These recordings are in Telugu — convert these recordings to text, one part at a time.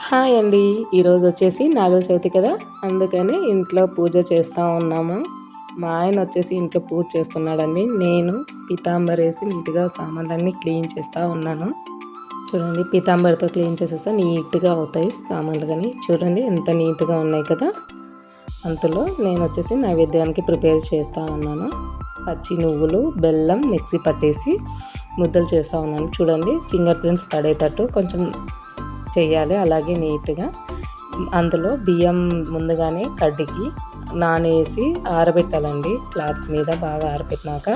హాయ్ అండి. ఈరోజు వచ్చేసి నాగుల చవితి కదా, అందుకని ఇంట్లో పూజ చేస్తూ ఉన్నాము. మా ఆయన వచ్చేసి ఇంట్లో పూజ చేస్తున్నాడండి. నేను పీతాంబరేసి నీట్గా సామాన్లన్నీ క్లీన్ చేస్తూ ఉన్నాను. చూడండి, పీతాంబరితో క్లీన్ చేసేస్తే నీట్గా అవుతాయి సామాన్లు. కానీ చూడండి ఎంత నీట్గా ఉన్నాయి కదా. అంతలో నేను వచ్చేసి నైవేద్యానికి ప్రిపేర్ చేస్తూ ఉన్నాను. పచ్చి నువ్వులు, బెల్లం మిక్సీ పట్టేసి ముద్దలు చేస్తూ ఉన్నాను. చూడండి, ఫింగర్ ప్రింట్స్ పడేటట్టు కొంచెం చేయాలి. అలాగే నీట్గా అందులో బియ్యం ముందుగానే కడిగి నానేసి ఆరబెట్టాలండి. క్లాత్ మీద బాగా ఆరబెట్టినాక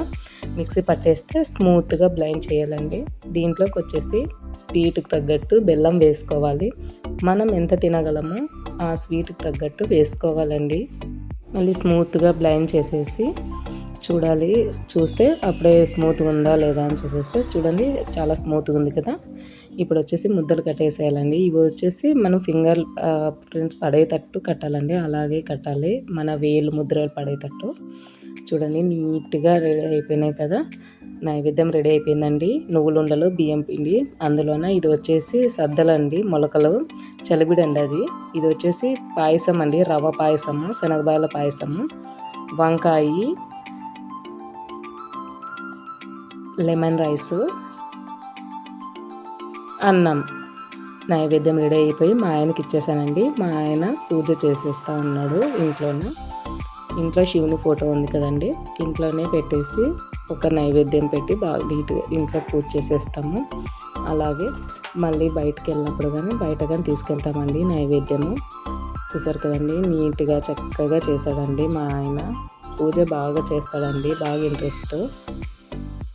మిక్సీ పట్టేస్తే స్మూత్గా బ్లైండ్ చేయాలండి. దీంట్లోకి వచ్చేసి స్వీట్కి తగ్గట్టు బెల్లం వేసుకోవాలి. మనం ఎంత తినగలమో ఆ స్వీట్కి తగ్గట్టు వేసుకోవాలండి. మళ్ళీ స్మూత్గా బ్లైండ్ చేసేసి చూడాలి. చూస్తే అప్పుడే స్మూత్గా ఉందా లేదా అని చూసేస్తే చూడండి, చాలా స్మూత్గా ఉంది కదా. ఇప్పుడు వచ్చేసి ముద్దలు కట్టేసేయాలండి. ఇవి వచ్చేసి మనం ఫింగర్ ప్రింట్స్ పడేటట్టు కట్టాలండి. అలాగే కట్టాలి, మన వేలు ముద్రలు పడేటట్టు. చూడండి, నీట్గా రెడీ అయిపోయినాయి కదా. నైవేద్యం రెడీ అయిపోయిందండి. నువ్వులుండలు, బియ్యం పిండి, అందులోన ఇది వచ్చేసి సద్దలండి, మొలకలు, చలిబిడండి అది. ఇది వచ్చేసి పాయసం అండి, రవ్వ పాయసము, శనగబాయల పాయసము, వంకాయ, లెమన్ రైసు, అన్నం. నైవేద్యం రెడీ అయిపోయి మా ఆయనకి ఇచ్చేసానండి. మా ఆయన పూజ చేసేస్తూ ఉన్నాడు. ఇంట్లో శివుని ఫోటో ఉంది కదండి, ఇంట్లోనే పెట్టేసి ఒక నైవేద్యం పెట్టి బాగా నీట్గా ఇంట్లో పూజ చేసేస్తాము. అలాగే మళ్ళీ బయటకు వెళ్ళినప్పుడు కానీ తీసుకెళ్తామండి నైవేద్యము. చూసారు కదండి, నీట్గా చక్కగా చేశాడండి మా ఆయన. పూజ బాగా చేస్తాడండి, బాగా ఇంట్రెస్ట్.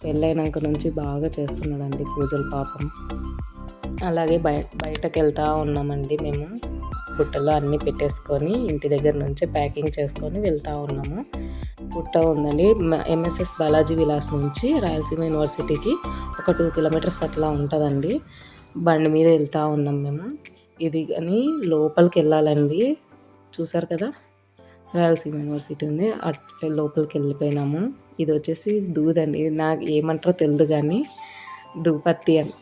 పెళ్ళైనాక నుంచి బాగా చేస్తున్నాడండి పూజలు పాపం. అలాగే బయటకు వెళ్తూ ఉన్నామండి. మేము బుట్టలో అన్నీ పెట్టేసుకొని ఇంటి దగ్గర నుంచి ప్యాకింగ్ చేసుకొని వెళ్తూ ఉన్నాము. బుట్ట ఉందండి, ఎంఎస్ఎస్ బాలాజీ విలాస్ నుంచి రాయలసీమ యూనివర్సిటీకి ఒక 2 కిలోమీటర్స్ అట్లా ఉంటుందండి. బండి మీద వెళ్తూ ఉన్నాం మేము. ఇది కానీ లోపలికి వెళ్ళాలండి. చూసారు కదా, రాయలసీమ యూనివర్సిటీ ఉంది, అట్లా లోపలికి వెళ్ళిపోయినాము. ఇది వచ్చేసి దూదండి, నాకు ఏమంటారో తెలియదు కానీ దూపత్తి అని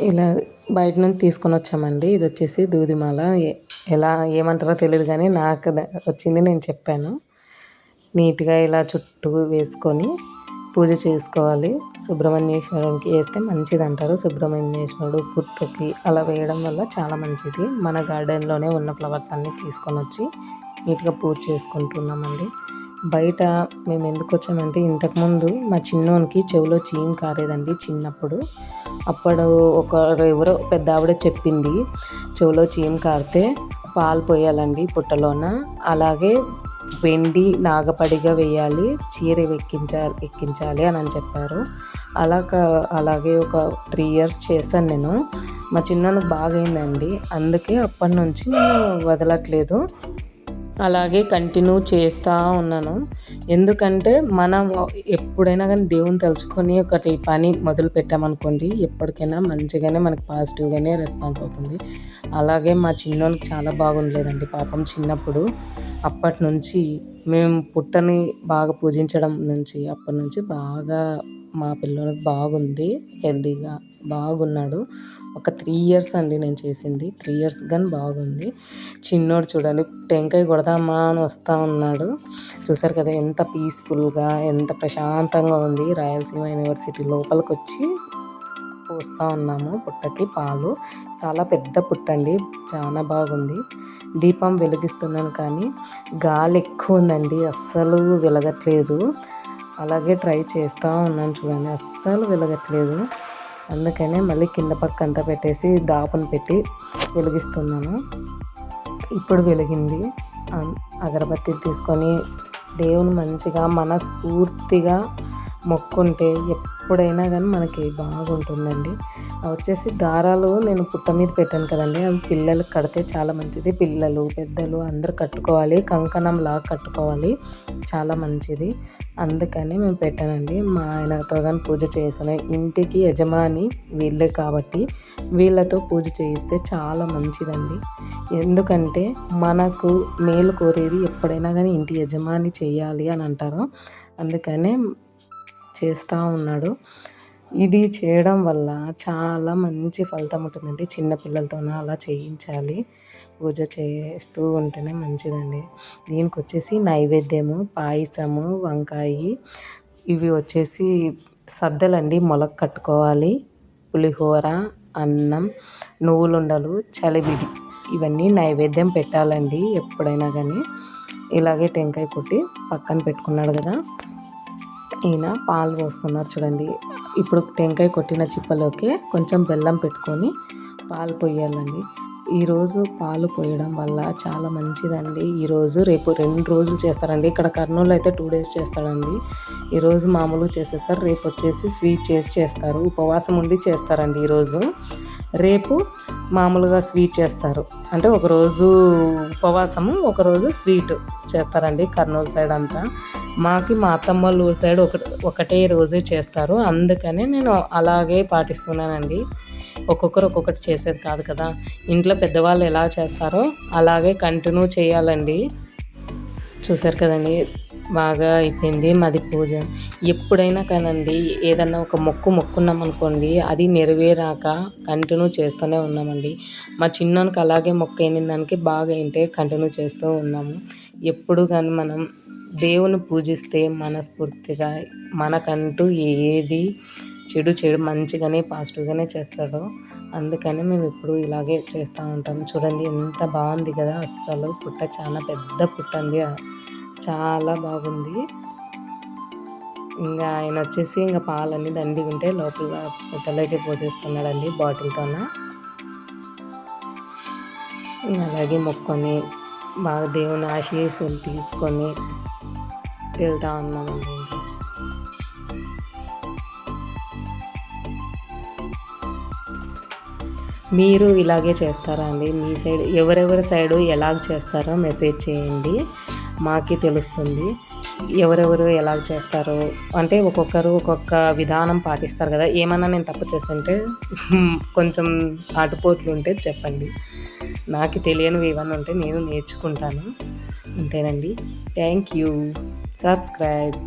ఇలా బయట నుంచి తీసుకొని వచ్చామండి. ఇది వచ్చేసి దూదిమాల, ఎలా ఏమంటారో తెలియదు కానీ నాకు వచ్చింది నేను చెప్పాను. నీట్గా ఇలా చుట్టూ వేసుకొని పూజ చేసుకోవాలి. సుబ్రహ్మణ్యేశ్వరునికి వేస్తే మంచిది అంటారు. సుబ్రహ్మణ్యేశ్వరుడు పుట్టుకి అలా వేయడం వల్ల చాలా మంచిది. మన గార్డెన్లోనే ఉన్న ఫ్లవర్స్ అన్నీ తీసుకొని వచ్చి నీట్గా పూజ చేసుకుంటున్నామండి. బయట మేము ఎందుకు వచ్చామంటే, ఇంతకుముందు మా చిన్నోనికి చెవిలో చీమ్ కారేదండి చిన్నప్పుడు. అప్పుడు ఎవరో పెద్ద ఆవిడ చెప్పింది, చెవిలో చీమ్ కారితే పాలు పోయాలండి పుట్టలోన, అలాగే వెండి నాగపడిగా వేయాలి, చీర ఎక్కించాలి అని చెప్పారు. అలాగే ఒక 3 years చేశాను నేను. మా చిన్నోనికి బాగా అయిందండి, అందుకే అప్పటి నుంచి నేను వదలట్లేదు, అలాగే కంటిన్యూ చేస్తూ ఉన్నాను. ఎందుకంటే మనం ఎప్పుడైనా కానీ దేవుని తలుచుకొని ఒకటి పని మొదలు పెట్టామనుకోండి, ఎప్పటికైనా మంచిగానే మనకు పాజిటివ్గానే రెస్పాన్స్ అవుతుంది. అలాగే మా చిన్నోనికి చాలా బాగుండలేదండి పాపం చిన్నప్పుడు. అప్పటి నుంచి మేము పుట్టని బాగా పూజించడం నుంచి అప్పటి నుంచి బాగా మా పిల్లలకు బాగుంది, హెల్తీగా బాగున్నాడు. ఒక 3 years అండి నేను చేసింది, 3 years కానీ బాగుంది. చిన్నోడు చూడండి, టెంకాయ కొడదామా అని వస్తూ ఉన్నాడు. చూసారు కదా ఎంత పీస్ఫుల్గా, ఎంత ప్రశాంతంగా ఉంది. రాయలసీమ యూనివర్సిటీ లోపలికి వచ్చి పోస్తూ ఉన్నాము పుట్టకి పాలు. చాలా పెద్ద పుట్ట అండి, చాలా బాగుంది. దీపం వెలిగిస్తున్నాను కానీ గాలి ఎక్కువ ఉందండి, అస్సలు వెలగట్లేదు. అలాగే ట్రై చేస్తూ ఉన్నాను చూడండి, అస్సలు వెలగట్లేదు. అందుకనే మళ్ళీ కింద పక్క అంతా పెట్టేసి దాపను పెట్టి వెలిగిస్తున్నాను. ఇప్పుడు వెలిగింది. అగరబత్తీలు తీసుకొని దేవుని మంచిగా మనస్ఫూర్తిగా మొక్కుంటే ఎప్పుడైనా కానీ మనకి బాగుంటుందండి. వచ్చేసి దారాలు నేను పుట్ట మీద పెట్టాను కదండి, అవి పిల్లలకు కడితే చాలా మంచిది. పిల్లలు పెద్దలు అందరూ కట్టుకోవాలి, కంకణం లాగా కట్టుకోవాలి, చాలా మంచిది. అందుకని మేము పెట్టానండి. మా ఆయనతో కానీ పూజ చేసాను. ఇంటికి యజమాని వీళ్ళే కాబట్టి వీళ్ళతో పూజ చేయిస్తే చాలా మంచిదండి. ఎందుకంటే మనకు మేలు కోరేది ఎప్పుడైనా కానీ ఇంటి యజమాని చేయాలి అని అంటారు. అందుకనే చేస్తూ ఉన్నాడు. ఇది చేయడం వల్ల చాలా మంచి ఫలితం ఉంటుందండి. చిన్నపిల్లలతోన అలా చేయించాలి. పూజ చేస్తూ ఉంటేనే మంచిదండి. దీనికి వచ్చేసి నైవేద్యము, పాయసము, వంకాయి, ఇవి వచ్చేసి సద్దలండి, మొలక కట్టుకోవాలి, పులిహోర, అన్నం, నువ్వులుండలు, చలివిడి, ఇవన్నీ నైవేద్యం పెట్టాలండి ఎప్పుడైనా కానీ. ఇలాగే టెంకాయ కొట్టి పక్కన పెట్టుకున్నాడు కదా, ఈయన పాలు పోస్తున్నారు చూడండి. ఇప్పుడు టెంకాయ కొట్టిన చిప్పలోకి కొంచెం బెల్లం పెట్టుకొని పాలు పోయాలండి. ఈరోజు పాలు పోయడం వల్ల చాలా మంచిదండి. ఈరోజు రేపు 2 రోజులు చేస్తారండి. ఇక్కడ కర్నూలు అయితే 2 days చేస్తాడండి. ఈరోజు మామూలుగా చేసేస్తారు, రేపు వచ్చేసి స్వీట్ చేస్తారు. ఉపవాసం ఉండి చేస్తారండి ఈరోజు. రేపు మామూలుగా స్వీట్ చేస్తారు, అంటే ఒకరోజు ఉపవాసము, ఒకరోజు స్వీట్ చేస్తారండి కర్నూలు సైడ్ అంతా. మా అత్తమ్మోళ్ళ ఊరు సైడ్ ఒకటే రోజే చేస్తారు, అందుకని నేను అలాగే పాటిస్తున్నానండి. ఒక్కొక్కరు ఒక్కొక్కటి చేసేది కాదు కదా, ఇంట్లో పెద్దవాళ్ళు ఎలా చేస్తారో అలాగే కంటిన్యూ చేయాలండి. చూసారు కదండి, బాగా అయిపోయింది మాది పూజ. ఎప్పుడైనా కానండి ఏదన్నా ఒక మొక్కున్నాం అనుకోండి, అది నెరవేరాక కంటిన్యూ చేస్తూనే ఉన్నామండి. మా చిన్నోనికి అలాగే మొక్క అయిన దానికి బాగా అయింటే కంటిన్యూ చేస్తూ ఉన్నాము. ఎప్పుడు కానీ మనం దేవుని పూజిస్తే మనస్ఫూర్తిగా మనకంటూ ఏది చెడు మంచిగానే పాజిటివ్గానే చేస్తాడు. అందుకని మేము ఎప్పుడు ఇలాగే చేస్తూ ఉంటాము. చూడండి ఎంత బాగుంది కదా, అస్సలు పుట్ట చాలా పెద్ద పుట్ట అండి, చాలా బాగుంది. ఇంకా ఆయన వచ్చేసి ఇంకా పాలన్నీ దండి ఉంటే లోపల పుట్టలోకి పోసేస్తున్నాడండి బాటిల్తోన. అలాగే మొక్కొని బాగా దేవుని ఆశీస్సులు తీసుకొని వెళ్తూ ఉన్నామండి. మీరు ఇలాగే చేస్తారా అండి? మీ సైడ్ ఎవరెవరి సైడు ఎలాగ చేస్తారో మెసేజ్ చేయండి, మాకే తెలుస్తుంది ఎవరెవరు ఎలాగ చేస్తారో. అంటే ఒక్కొక్కరు ఒక్కొక్క విధానం పాటిస్తారు కదా. ఏమన్నా నేను తప్పు చేస్తుంటే కొంచెం ఆటుపోట్లు ఉంటే చెప్పండి, నాకు తెలియనివి ఏమన్నా ఉంటే నేను నేర్చుకుంటాను. అంతేనండి. Thank you. సబ్స్క్రైబ్.